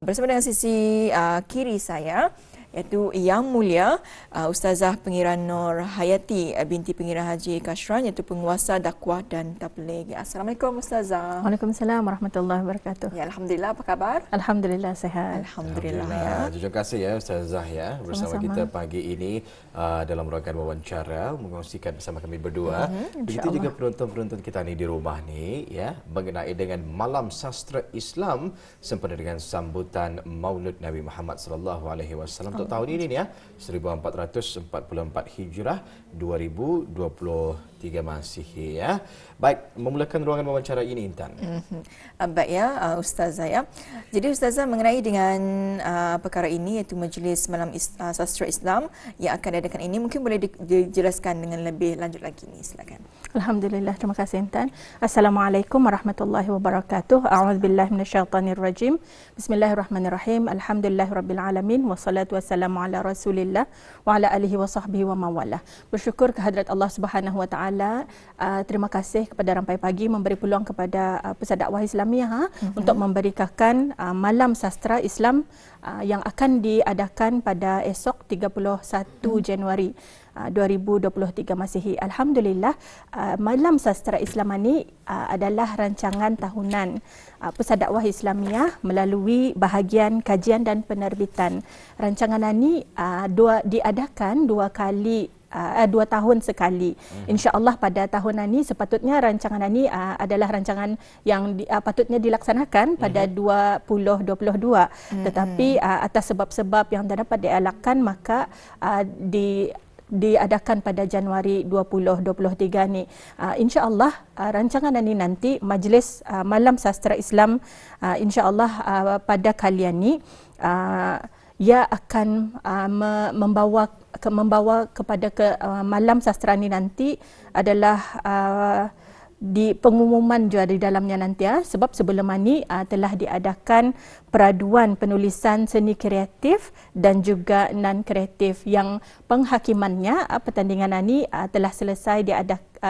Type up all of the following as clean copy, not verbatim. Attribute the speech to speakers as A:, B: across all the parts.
A: Bersama dengan sisi kiri saya, iaitu Yang Mulia Ustazah Pengira Nur Hayati binti Pengira Haji Kashran, iaitu penguasa dakwah dan tabligh. Assalamualaikum Ustazah.
B: Waalaikumsalam warahmatullahi wabarakatuh.
A: Ya, alhamdulillah, apa kabar?
B: Alhamdulillah sehat.
A: Alhamdulillah ya.
C: Terima kasih ya Ustazah ya bersama
B: Sama-sama.
C: kita pagi ini dalam rangkaian wawancara mengkongsikan bersama kami berdua. Begitu juga penonton-penonton kita ni di rumah ni ya, mengenai dengan Malam Sastra Islam sempena dengan sambutan Maulud Nabi Muhammad sallallahu alaihi wasallam untuk tahun ini ni ya, 1444 Hijrah 2023 Masihi ya. Baik, memulakan ruangan wawancara ini Intan.
A: Baik ya Ustazah ya. Jadi Ustazah, mengenai dengan perkara ini, iaitu Majlis Malam Sastra Islam yang akan diadakan ini, mungkin boleh dijelaskan dengan lebih lanjut lagi ni, silakan.
B: Alhamdulillah, terima kasih Intan. Assalamualaikum warahmatullahi wabarakatuh. A'udzubillahi minasyaitonirrajim. Bismillahirrahmanirrahim. Alhamdulillahirabbil alamin wassalatu wassalamu ala Rasulillah wa ala alihi wa sahbihi wa mawala. Bersyukur kehadrat Allah Subhanahu wa taala. Terima kasih kepada Rampai Pagi memberi peluang kepada Pusat Dakwah Islamiah untuk memberikan Malam Sastra Islam yang akan diadakan pada esok 31 Januari 2023 Masihi. Alhamdulillah, Malam Sastra Islam ini adalah rancangan tahunan Pusat Dakwah Islamiah melalui bahagian kajian dan penerbitan. Rancangan ini diadakan dua tahun sekali. InsyaAllah pada tahun ini sepatutnya rancangan ini adalah rancangan yang patutnya dilaksanakan pada 2022. Tetapi atas sebab-sebab yang tak dapat dielakkan, maka diadakan pada Januari 2023 ni. InsyaAllah rancangan ini nanti Majlis Malam Sastra Islam insyaAllah pada kali ini ia akan membawa kepada Malam Sastra ini nanti adalah di pengumuman juga di dalamnya nanti sebab sebelum ini telah diadakan peraduan penulisan seni kreatif dan juga non kreatif yang penghakimannya pertandingan ini telah selesai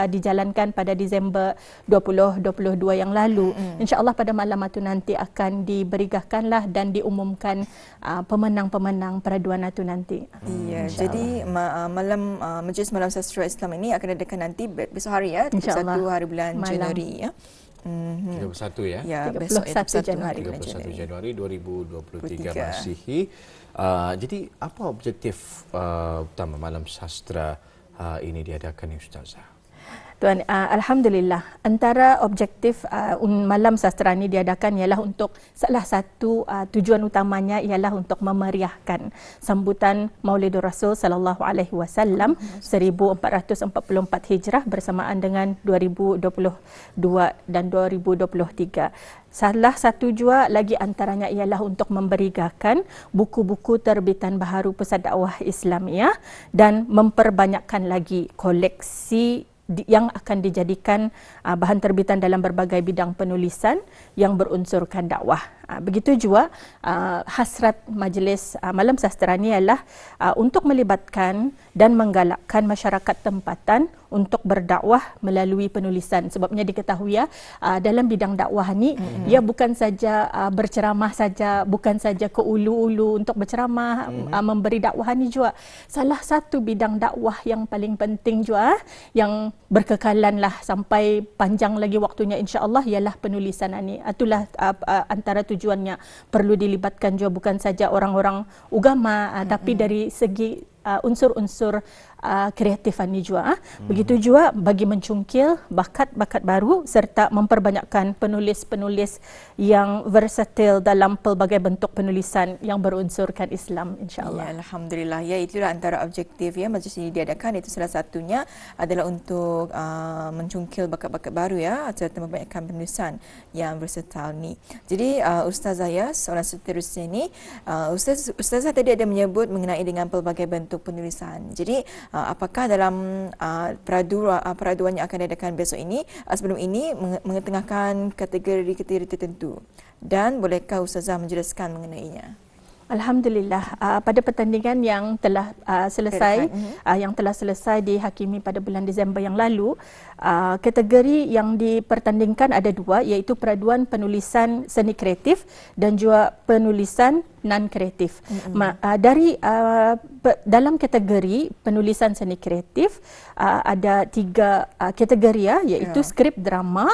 B: dijalankan pada Disember 2022 yang lalu. InsyaAllah pada malam itu nanti akan diberigakanlah dan diumumkan pemenang-pemenang peraduan itu nanti.
A: Ya, jadi malam Majlis Malam Sastra Islam ini akan diadakan nanti besok hari ya, 31 hari bulan Januari ya.
C: 31 ya.
A: Ya,
B: 31
A: besok ya, 31
B: Januari.
C: 31 Januari 2023 Masihi. Jadi apa objektif utama Malam Sastra ini diadakan ya Ustazah?
B: Tuan, alhamdulillah, antara objektif Malam Sastra ini diadakan ialah untuk salah satu tujuan utamanya ialah untuk memeriahkan sambutan Maulidur Rasul sallallahu alaihi wasallam 1444 Hijrah bersamaan dengan 2022 dan 2023. Salah satu juga lagi antaranya ialah untuk memberigakan buku-buku terbitan baharu Pusat Dakwah Islamiah dan memperbanyakkan lagi koleksi yang akan dijadikan bahan terbitan dalam berbagai bidang penulisan yang berunsurkan dakwah. Begitu juga hasrat Majlis Malam Sastra ini ialah untuk melibatkan dan menggalakkan masyarakat tempatan untuk berdakwah melalui penulisan. Sebabnya diketahui dalam bidang dakwah ni ia bukan saja berceramah saja, bukan saja ke ulu-ulu untuk berceramah, memberi dakwah ni juga salah satu bidang dakwah yang paling penting juga yang berkekalanlah sampai panjang lagi waktunya insya-Allah ialah penulisan ini. Itulah antara tujuannya, perlu dilibatkan juga bukan saja orang-orang agama tapi dari segi unsur-unsur kreatifan ini juga. Begitu juga bagi mencungkil bakat-bakat baru serta memperbanyakkan penulis-penulis yang versatil dalam pelbagai bentuk penulisan yang berunsurkan Islam insya-Allah.
A: Ya, alhamdulillah. Ya, itulah antara objektif ya majlis ini diadakan, itu salah satunya adalah untuk mencungkil bakat-bakat baru ya serta memperbanyakkan penulisan yang versatil ni. Jadi Ustazah ya, soalan seterusnya ni, Ustazah tadi ada menyebut mengenai dengan pelbagai bentuk penulisan. Jadi apakah dalam peraduan yang akan diadakan besok ini, sebelum ini mengetengahkan kategori-kategori tertentu, dan bolehkah Ustazah menjelaskan mengenainya?
B: Alhamdulillah, pada pertandingan yang telah selesai dihakimi pada bulan Disember yang lalu, kategori yang dipertandingkan ada dua, iaitu peraduan penulisan seni kreatif dan juga penulisan non kreatif. Dalam kategori penulisan seni kreatif ada tiga kategori iaitu skrip drama,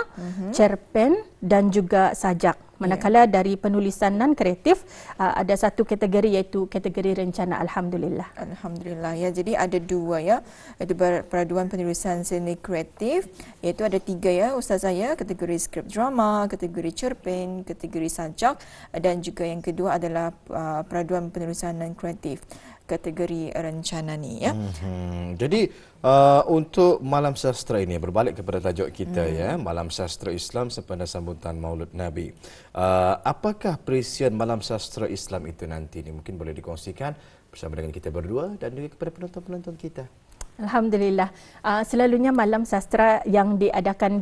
B: cerpen dan juga sajak. Manakala dari penulisan non kreatif ada satu kategori iaitu kategori rencana. Alhamdulillah.
A: Alhamdulillah ya. Jadi ada dua ya. Itu peraduan penulisan seni kreatif, iaitu ada tiga ya Ustazah ya, kategori skrip drama, kategori cerpen, kategori sajak, dan juga yang kedua adalah peraduan penulisan non kreatif, kategori rencana ni ya.
C: Jadi untuk Malam Sastra ini berbalik kepada tajuk kita ya, Malam Sastra Islam sempena sambutan Maulud Nabi. Apakah perisian Malam Sastra Islam itu nanti ni? Mungkin boleh dikongsikan bersama dengan kita berdua dan juga kepada penonton-penonton kita.
B: Alhamdulillah. Selalunya malam sastra yang diadakan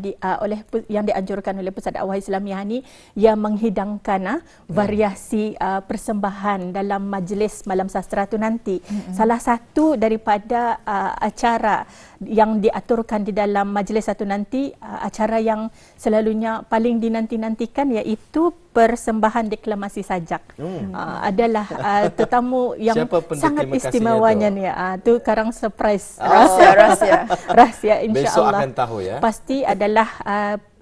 B: yang dianjurkan oleh Pusat Dakwah Islamiah ni ia menghidangkan variasi persembahan dalam majlis malam sastra tu nanti. Salah satu daripada acara yang diaturkan di dalam majlis satu nanti, acara yang selalunya paling dinanti-nantikan iaitu persembahan deklamasi sajak. Adalah tetamu yang sangat istimewanya ni. Tu karang surprise. Rahsia insya-Allah.
C: Besok akan tahu ya.
B: Pasti adalah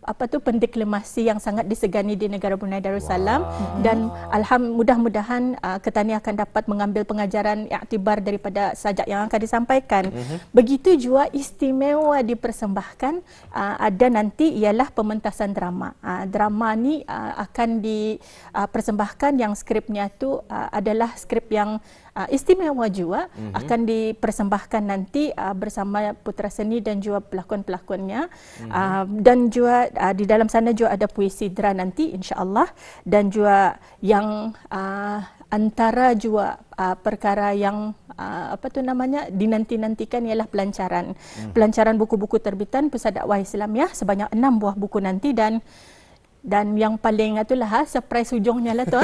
B: pendeklamasi yang sangat disegani di negara Brunei Darussalam. Dan mudah-mudahan Ketani akan dapat mengambil pengajaran iktibar daripada sajak yang akan disampaikan. Begitu juga istimewa dipersembahkan ada nanti ialah pementasan drama. Drama ni akan dipersembahkan yang skripnya tu adalah skrip yang istimewa juga, akan dipersembahkan nanti bersama putra seni dan juga pelakon-pelakonnya. Dan juga di dalam sana juga ada puisi dra nanti insya-Allah, dan juga yang antara juga perkara yang dinanti-nantikan ialah pelancaran. Pelancaran buku-buku terbitan Pusat Dakwah Islamiah sebanyak 6 buah buku nanti, dan yang paling surprise hujungnya lah tu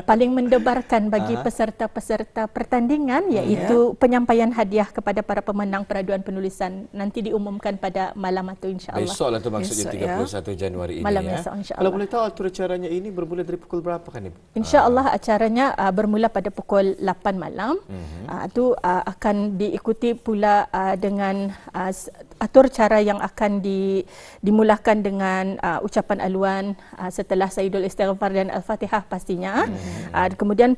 B: paling mendebarkan bagi peserta-peserta pertandingan iaitu penyampaian hadiah kepada para pemenang peraduan penulisan nanti diumumkan pada malam itu insya-Allah.
C: Besok lah tu maksudnya 31 Januari ini
B: malam
C: ya.
B: Besok,
C: kalau boleh tahu atur acaranya ini bermula dari pukul berapa kan Ibu?
B: Insya-Allah acaranya bermula pada pukul 8 malam. Itu akan diikuti pula dengan atur cara yang akan dimulakan dengan ucapan aluan setelah Sayyidul Istighfar dan Al-Fatihah pastinya. Kemudian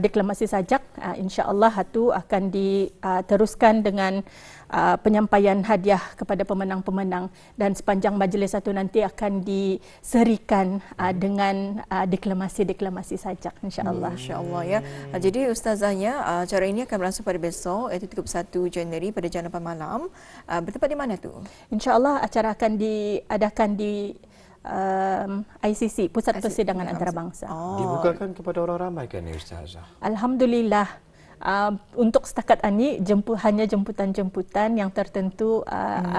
B: deklamasi sajak insya-Allah itu akan diteruskan dengan penyampaian hadiah kepada pemenang-pemenang, dan sepanjang majlis satu nanti akan diserikan dengan deklamasi-deklamasi sajak insya-Allah.
A: Insya-Allah ya. Jadi ustazahnya acara ini akan berlangsung pada besok iaitu 31 Januari pada jam 8 malam. Bertempat di mana tu? Insya-Allah acara akan diadakan di ICC, Pusat Persidangan Antarabangsa.
C: Dibukakan kepada orang ramai kan ya Ustazah?
B: Alhamdulillah. Untuk setakat ini hanya jemputan-jemputan yang tertentu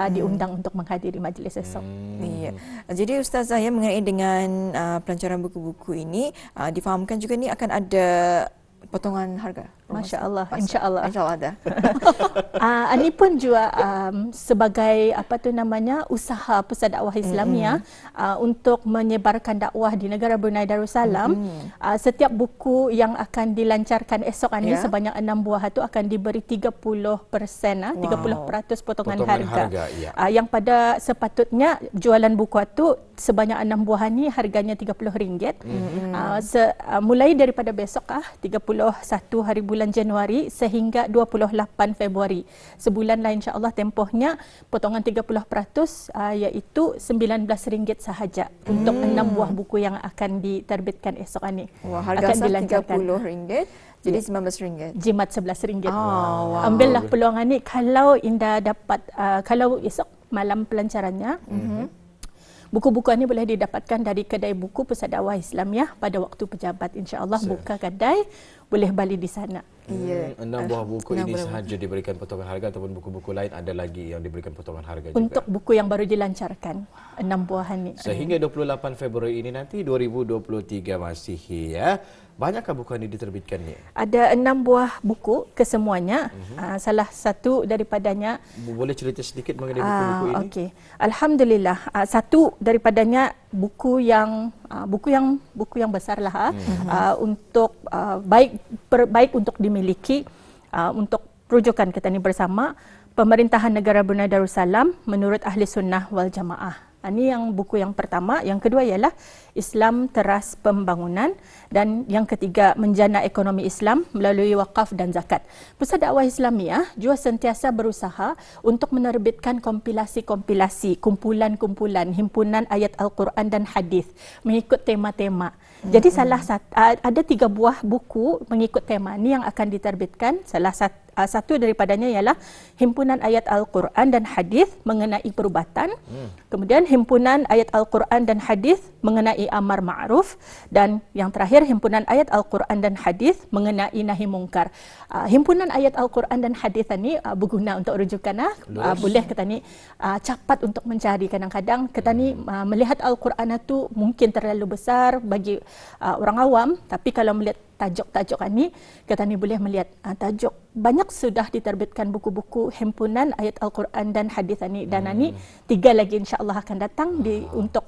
B: diundang untuk menghadiri majlis esok.
A: Iya. Jadi Ustazah ya, mengenai dengan pelancaran buku-buku ini difahamkan juga ni akan ada potongan harga.
B: Masya-Allah, insya-Allah.
A: Insya-Allah ada.
B: Ini pun juga sebagai usaha Pusat Dakwah Islamiah untuk menyebarkan dakwah di negara Brunei Darussalam. Setiap buku yang akan dilancarkan esok ini sebanyak 6 buah itu akan diberi 30% 30% potongan harga. Yang pada sepatutnya jualan buku itu sebanyak 6 buah ini harganya RM30. Mulai daripada besok 31 hari bulan Januari sehingga 28 Februari. Sebulan lah insya-Allah tempohnya, potongan 30% iaitu RM19 sahaja untuk 6 buah buku yang akan diterbitkan esok ini.
A: Harga RM30, jadi RM19.
B: Jimat RM11. Ambillah peluang ini kalau Indah dapat kalau esok malam pelancarannya. Buku-buku ini boleh didapatkan dari kedai buku Pusat Dakwah Islamiah pada waktu pejabat. InsyaAllah buka kedai, boleh balik di sana.
C: 6 buah buku ini sahaja diberikan potongan harga, ataupun buku-buku lain ada lagi yang diberikan potongan harga juga?
B: Untuk buku yang baru dilancarkan, 6 buah ini.
C: Sehingga 28 Februari ini nanti 2023 Masihi ya. Banyakkah buku ini diterbitkan ni?
B: Ada 6 buah buku kesemuanya. Salah satu daripadanya
C: Boleh cerita sedikit mengenai buku-buku ini?
B: Okey. Alhamdulillah, satu daripadanya buku yang besarlah untuk baik untuk dimiliki untuk rujukan kita ni bersama Pemerintahan Negara Brunei Darussalam menurut Ahli Sunnah wal Jamaah. Ini yang buku yang pertama. Yang kedua ialah Islam Teras Pembangunan, dan yang ketiga Menjana Ekonomi Islam melalui wakaf dan zakat. Pusat Dakwah Islamiah juga sentiasa berusaha untuk menerbitkan kompilasi-kompilasi, kumpulan-kumpulan himpunan ayat Al-Quran dan hadis mengikut tema-tema. Jadi ada 3 buah buku mengikut tema ini yang akan diterbitkan. Satu daripadanya ialah Himpunan Ayat Al-Quran dan Hadis mengenai perubatan. Kemudian Himpunan Ayat Al-Quran dan Hadis mengenai amar ma'ruf, dan yang terakhir Himpunan Ayat Al-Quran dan Hadis mengenai nahi mungkar. Himpunan Ayat Al-Quran dan Hadis ini berguna untuk rujukan. Boleh kita ni cepat untuk mencari. Kadang-kadang kita ni melihat Al-Quran itu mungkin terlalu besar bagi orang awam, tapi kalau melihat tajuk-tajuk ini, kita ni boleh melihat tajuk. Banyak sudah diterbitkan buku-buku himpunan ayat Al-Quran dan hadis ini, dan ini 3 lagi insya-Allah akan datang untuk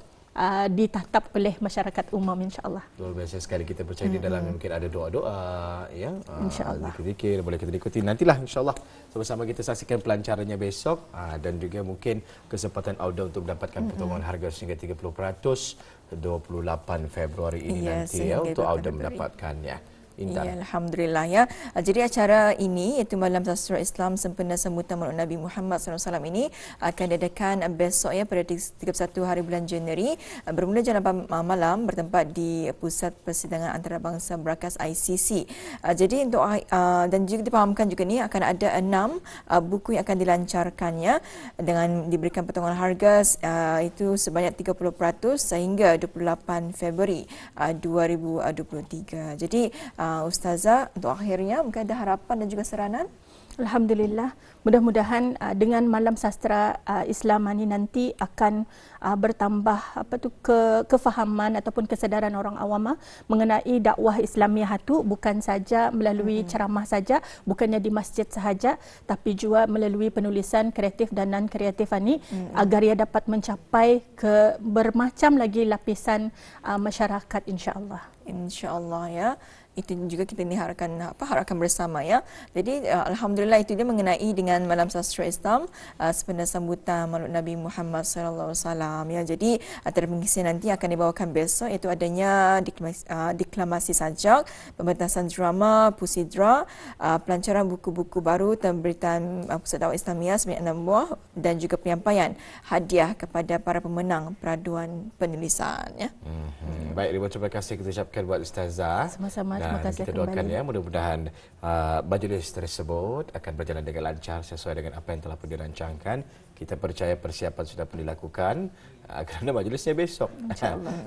B: ditatap oleh masyarakat umum insya-Allah.
C: Luar biasa sekali, kita percaya di dalam mungkin ada doa-doa ya.
B: Insya-Allah.
C: Zikir-zikir boleh kita ikuti. Nantilah insya-Allah sama-sama kita saksikan pelancarannya besok, dan juga mungkin kesempatan Auda untuk mendapatkan potongan harga sehingga 30% 28 Februari ini nanti ya untuk Auda mendapatkannya. Intan.
A: Ya, Alhamdulillah ya. Jadi acara ini iaitu Malam Sastra Islam sempena sambutan Maulid Nabi Muhammad SAW ini akan diadakan besok ya pada 31 hari bulan Januari bermula jam 8 malam bertempat di Pusat Persidangan Antarabangsa Berkas ICC. Jadi untuk dan juga dipahamkan juga ni akan ada 6 buku yang akan dilancarkannya dengan diberikan potongan harga itu sebanyak 30% sehingga 28 Februari 2023. Jadi Ustazah, untuk akhirnya mungkin ada harapan dan juga saranan?
B: Alhamdulillah, mudah-mudahan dengan Malam Sastra Islam ini nanti akan bertambah kefahaman ataupun kesedaran orang awam mengenai dakwah Islamiah itu bukan saja melalui ceramah saja, bukannya di masjid sahaja, tapi juga melalui penulisan kreatif dan non kreatif ini agar ia dapat mencapai ke bermacam lagi lapisan masyarakat insya-Allah.
A: Insya-Allah ya. Itu juga kita ni harapkan bersama ya. Jadi alhamdulillah itu dia mengenai dengan Malam Sastra Islam sempena sambutan Maulid Nabi Muhammad sallallahu alaihi wasallam ya. Jadi antara pengisian nanti akan dibawakan besok iaitu adanya deklamasi sajak, pembentasan drama, pusidra, pelancaran buku-buku baru, pemberitaan Pusat Dakwah Islamiah sebanyak 6 buah dan juga penyampaian hadiah kepada para pemenang peraduan penulisan ya.
C: Baik, terima kasih kita ucapkan buat Ustazah.
B: Sama-sama.
C: Dan
B: Terima kasih
C: kita doakan
B: kembali.
C: ya mudah-mudahan majlis tersebut akan berjalan dengan lancar sesuai dengan apa yang telah pun dirancangkan. Kita percaya persiapan sudah pun dilakukan kerana majlisnya besok.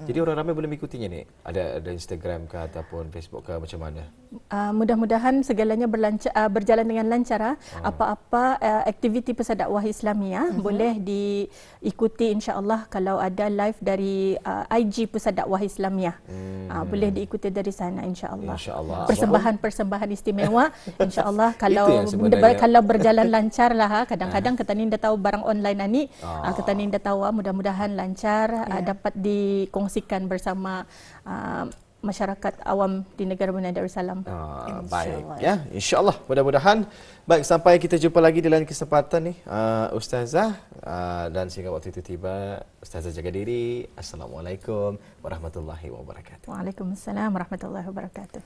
C: Jadi orang ramai boleh mengikutinya ni. Ada Instagram ke ataupun Facebook ke macam mana?
B: Mudah-mudahan segalanya berjalan dengan lancar. Apa-apa aktiviti Pusat Dakwah Islamiah boleh diikuti insya-Allah. Kalau ada live dari IG Pusat Dakwah Islamiah boleh diikuti dari sana insya-Allah. Persembahan-persembahan istimewa insya-Allah kalau berjalan lancar lah. Kadang-kadang kita ni dah tahu barang online ni, kita ni dah tahu mudah-mudahan lancar dapat dikongsikan bersama masyarakat awam di negara Brunei Darussalam.
C: Baik ya, insya-Allah mudah-mudahan. Baik, sampai kita jumpa lagi di lain kesempatan ni Ustazah, dan sehingga waktu itu tiba, Ustazah jaga diri. Assalamualaikum warahmatullahi wabarakatuh.
B: Waalaikumsalam warahmatullahi wabarakatuh.